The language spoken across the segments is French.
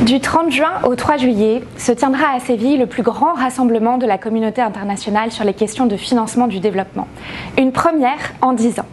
Du 30 juin au 3 juillet se tiendra à Séville le plus grand rassemblement de la communauté internationale sur les questions de financement du développement. Une première en 10 ans.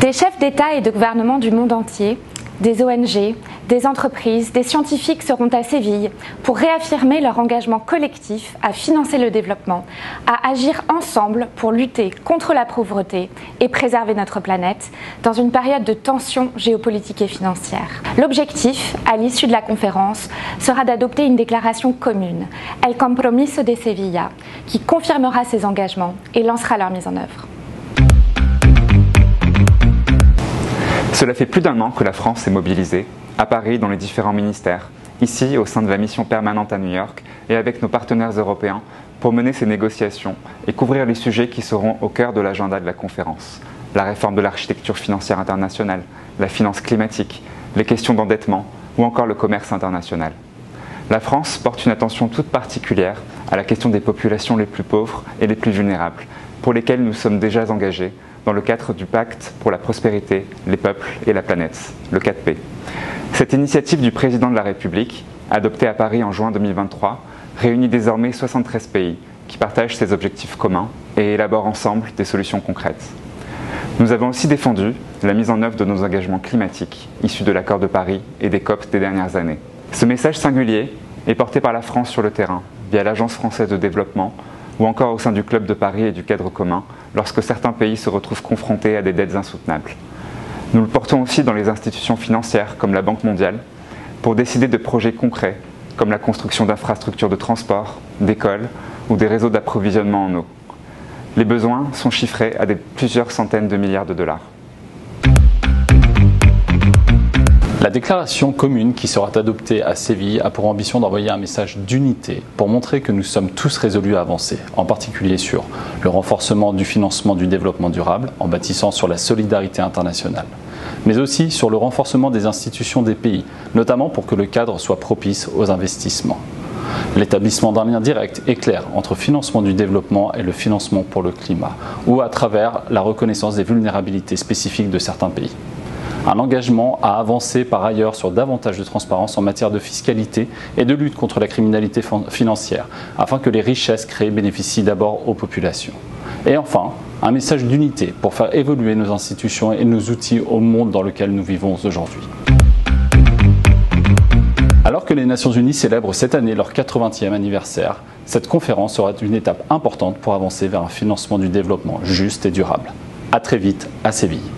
Des chefs d'État et de gouvernement du monde entier, des ONG, des entreprises, des scientifiques seront à Séville pour réaffirmer leur engagement collectif à financer le développement, à agir ensemble pour lutter contre la pauvreté et préserver notre planète dans une période de tension géopolitique et financière. L'objectif, à l'issue de la conférence, sera d'adopter une déclaration commune, El Compromiso de Sevilla, qui confirmera ces engagements et lancera leur mise en œuvre. Cela fait plus d'1 an que la France est mobilisée, à Paris dans les différents ministères, ici au sein de la mission permanente à New York et avec nos partenaires européens pour mener ces négociations et couvrir les sujets qui seront au cœur de l'agenda de la conférence. La réforme de l'architecture financière internationale, la finance climatique, les questions d'endettement ou encore le commerce international. La France porte une attention toute particulière à la question des populations les plus pauvres et les plus vulnérables, pour lesquelles nous sommes déjà engagés dans le cadre du Pacte pour la prospérité, les peuples et la planète, le 4P. Cette initiative du président de la République, adoptée à Paris en juin 2023, réunit désormais 73 pays qui partagent ces objectifs communs et élaborent ensemble des solutions concrètes. Nous avons aussi défendu la mise en œuvre de nos engagements climatiques issus de l'accord de Paris et des COP des dernières années. Ce message singulier est porté par la France sur le terrain, via l'Agence française de développement, ou encore au sein du Club de Paris et du cadre commun, lorsque certains pays se retrouvent confrontés à des dettes insoutenables. Nous le portons aussi dans les institutions financières, comme la Banque mondiale, pour décider de projets concrets, comme la construction d'infrastructures de transport, d'écoles ou des réseaux d'approvisionnement en eau. Les besoins sont chiffrés à plusieurs centaines de milliards de dollars. La déclaration commune qui sera adoptée à Séville a pour ambition d'envoyer un message d'unité pour montrer que nous sommes tous résolus à avancer, en particulier sur le renforcement du financement du développement durable en bâtissant sur la solidarité internationale, mais aussi sur le renforcement des institutions des pays, notamment pour que le cadre soit propice aux investissements. L'établissement d'un lien direct et clair entre financement du développement et le financement pour le climat, ou à travers la reconnaissance des vulnérabilités spécifiques de certains pays. Un engagement à avancer par ailleurs sur davantage de transparence en matière de fiscalité et de lutte contre la criminalité financière, afin que les richesses créées bénéficient d'abord aux populations. Et enfin, un message d'unité pour faire évoluer nos institutions et nos outils au monde dans lequel nous vivons aujourd'hui. Alors que les Nations Unies célèbrent cette année leur 80e anniversaire, cette conférence sera une étape importante pour avancer vers un financement du développement juste et durable. À très vite à Séville.